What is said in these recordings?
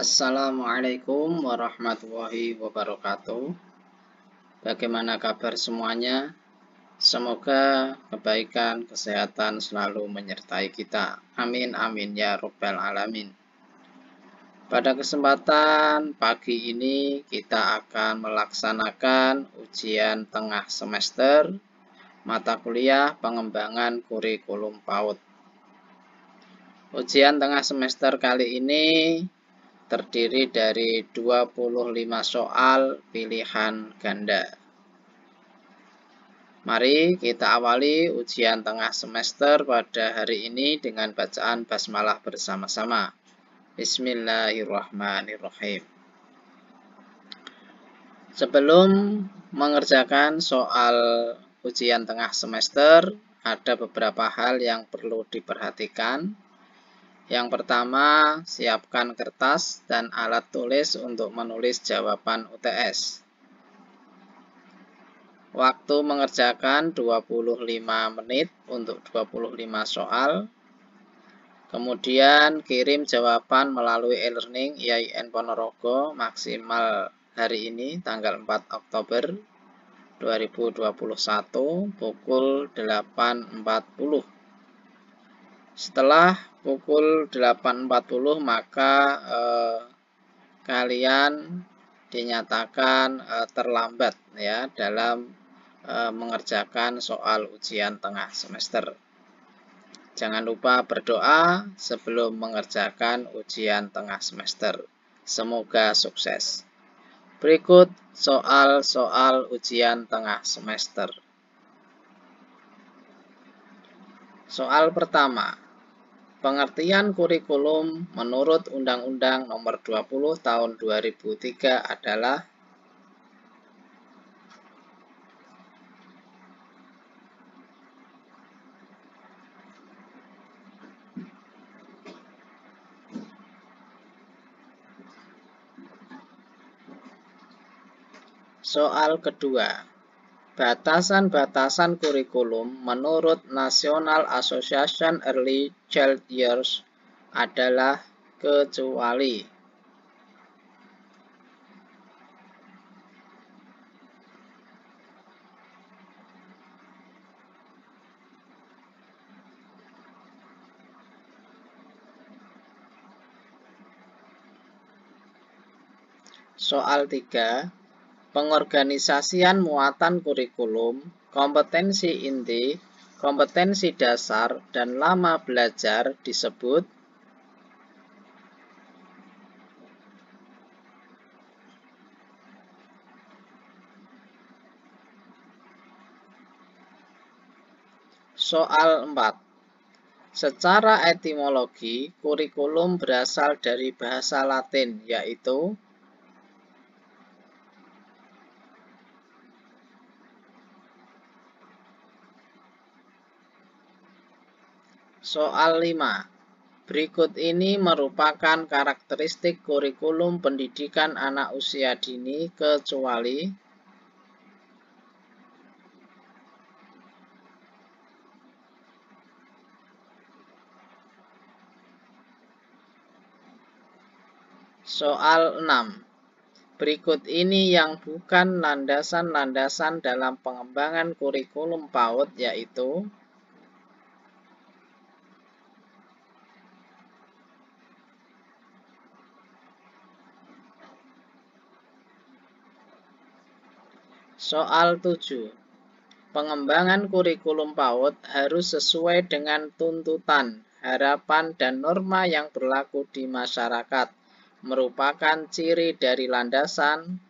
Assalamualaikum warahmatullahi wabarakatuh. Bagaimana kabar semuanya? Semoga kebaikan, kesehatan selalu menyertai kita. Amin amin ya rabbal alamin. Pada kesempatan pagi ini kita akan melaksanakan ujian tengah semester mata kuliah pengembangan kurikulum PAUD. Ujian tengah semester kali ini terdiri dari 25 soal pilihan ganda. Mari kita awali ujian tengah semester pada hari ini dengan bacaan basmalah bersama-sama. Bismillahirrahmanirrahim. Sebelum mengerjakan soal ujian tengah semester, ada beberapa hal yang perlu diperhatikan. Yang pertama, siapkan kertas dan alat tulis untuk menulis jawaban UTS. Waktu mengerjakan 25 menit untuk 25 soal. Kemudian kirim jawaban melalui e-learning IAIN Ponorogo maksimal hari ini tanggal 4 Oktober 2021 pukul 8.40. Setelah pukul 8.40 maka kalian dinyatakan terlambat ya dalam mengerjakan soal ujian tengah semester. Jangan lupa berdoa sebelum mengerjakan ujian tengah semester. Semoga sukses. Berikut soal-soal ujian tengah semester. Soal pertama. Pengertian kurikulum menurut Undang-Undang Nomor 20 Tahun 2003 adalah soal kedua. Batasan-batasan kurikulum menurut National Association Early Child Years adalah kecuali. Soal 3. Pengorganisasian muatan kurikulum, kompetensi inti, kompetensi dasar, dan lama belajar disebut Soal 4. Secara etimologi, kurikulum berasal dari bahasa Latin, yaitu Soal 5. Berikut ini merupakan karakteristik kurikulum pendidikan anak usia dini kecuali Soal 6. Berikut ini yang bukan landasan-landasan dalam pengembangan kurikulum PAUD, yaitu Soal 7. Pengembangan kurikulum PAUD harus sesuai dengan tuntutan, harapan, dan norma yang berlaku di masyarakat, merupakan ciri dari landasan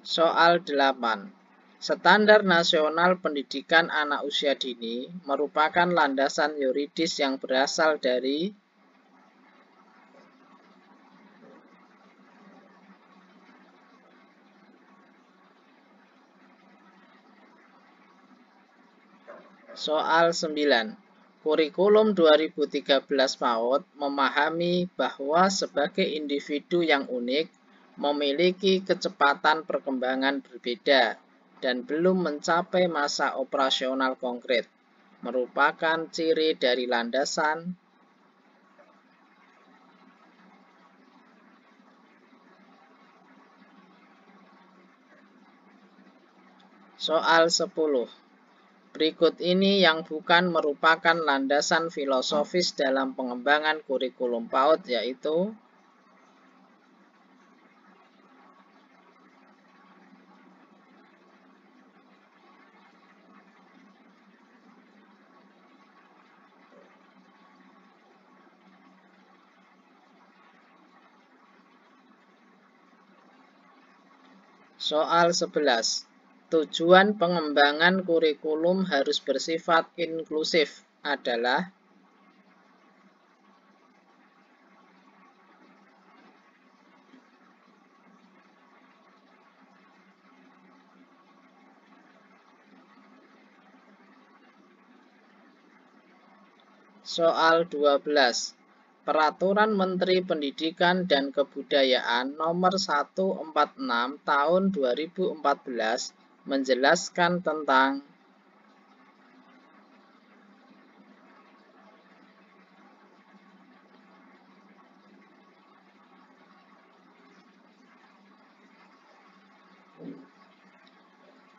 Soal 8. Standar Nasional Pendidikan Anak Usia Dini merupakan landasan yuridis yang berasal dari Soal 9. Kurikulum 2013 PAUD memahami bahwa sebagai individu yang unik, memiliki kecepatan perkembangan berbeda, dan belum mencapai masa operasional konkret, merupakan ciri dari landasan. Soal 10. Berikut ini yang bukan merupakan landasan filosofis dalam pengembangan kurikulum PAUD, yaitu soal 11. Tujuan pengembangan kurikulum harus bersifat inklusif adalah. Soal 12. Peraturan Menteri Pendidikan dan Kebudayaan Nomor 146 Tahun 2014 menjelaskan tentang.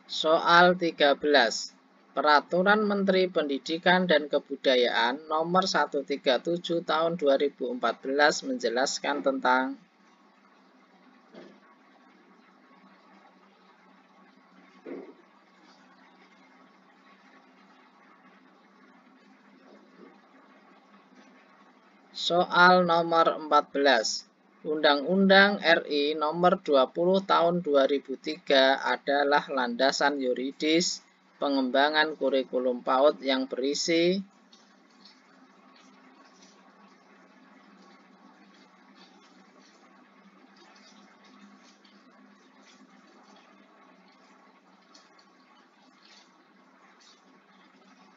Soal 13. Peraturan Menteri Pendidikan dan Kebudayaan Nomor 137 Tahun 2014 menjelaskan tentang. Soal nomor 14. Undang-Undang RI Nomor 20 Tahun 2003 adalah landasan yuridis pengembangan kurikulum PAUD yang berisi.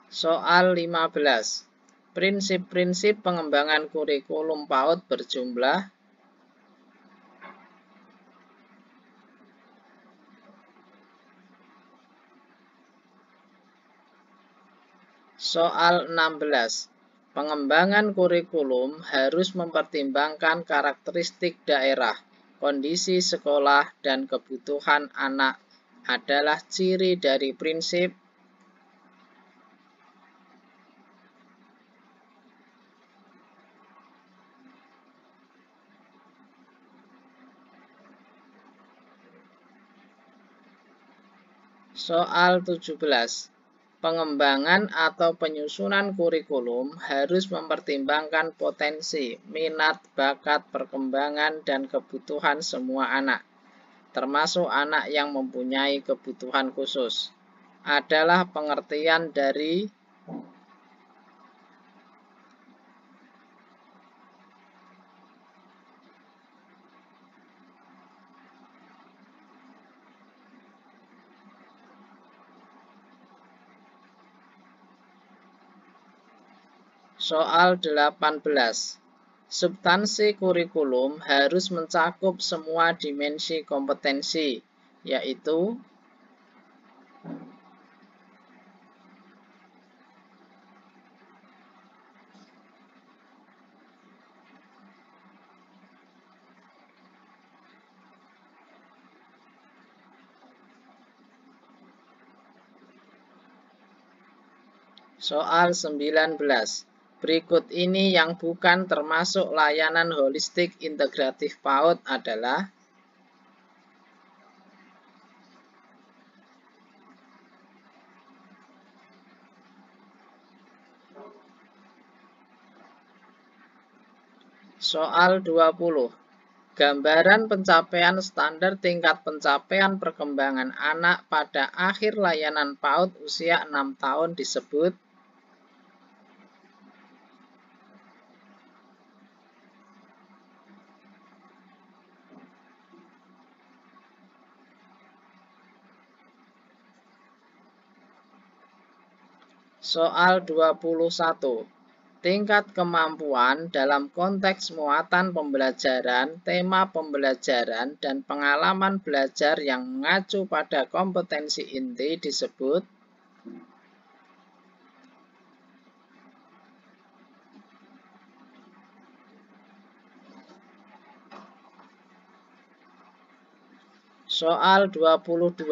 Soal 15. Prinsip-prinsip pengembangan kurikulum PAUD berjumlah. Soal 16. Pengembangan kurikulum harus mempertimbangkan karakteristik daerah, kondisi sekolah, dan kebutuhan anak adalah ciri dari prinsip. Soal 17. Pengembangan atau penyusunan kurikulum harus mempertimbangkan potensi, minat, bakat, perkembangan, dan kebutuhan semua anak, termasuk anak yang mempunyai kebutuhan khusus, adalah pengertian dari. Soal 18. Substansi kurikulum harus mencakup semua dimensi kompetensi, yaitu. Soal 19. Berikut ini yang bukan termasuk layanan holistik integratif PAUD adalah. Soal 20. Gambaran pencapaian standar tingkat pencapaian perkembangan anak pada akhir layanan PAUD usia 6 tahun disebut. Soal 21. tingkat kemampuan dalam konteks muatan pembelajaran, tema pembelajaran, dan pengalaman belajar yang mengacu pada kompetensi inti disebut Soal 22.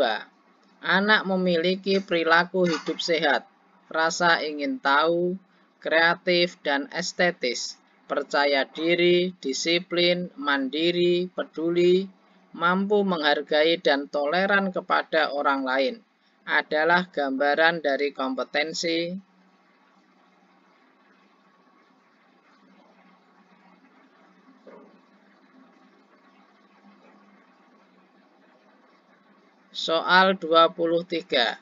Anak memiliki perilaku hidup sehat, rasa ingin tahu, kreatif dan estetis, percaya diri, disiplin, mandiri, peduli, mampu menghargai dan toleran kepada orang lain. Adalah gambaran dari kompetensi Soal 23.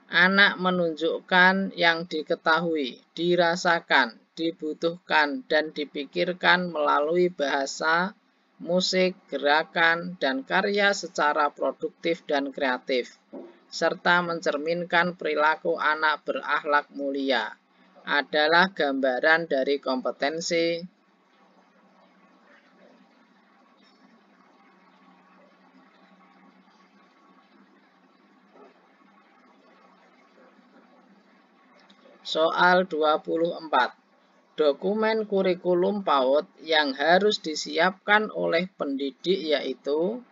Anak menunjukkan yang diketahui, dirasakan, dibutuhkan, dan dipikirkan melalui bahasa, musik, gerakan, dan karya secara produktif dan kreatif, serta mencerminkan perilaku anak berakhlak mulia. Adalah gambaran dari kompetensi Soal 24. Dokumen kurikulum PAUD yang harus disiapkan oleh pendidik yaitu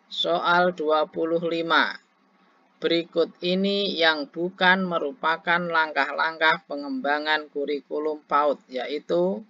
Soal 25. Berikut ini yang bukan merupakan langkah-langkah pengembangan kurikulum PAUD yaitu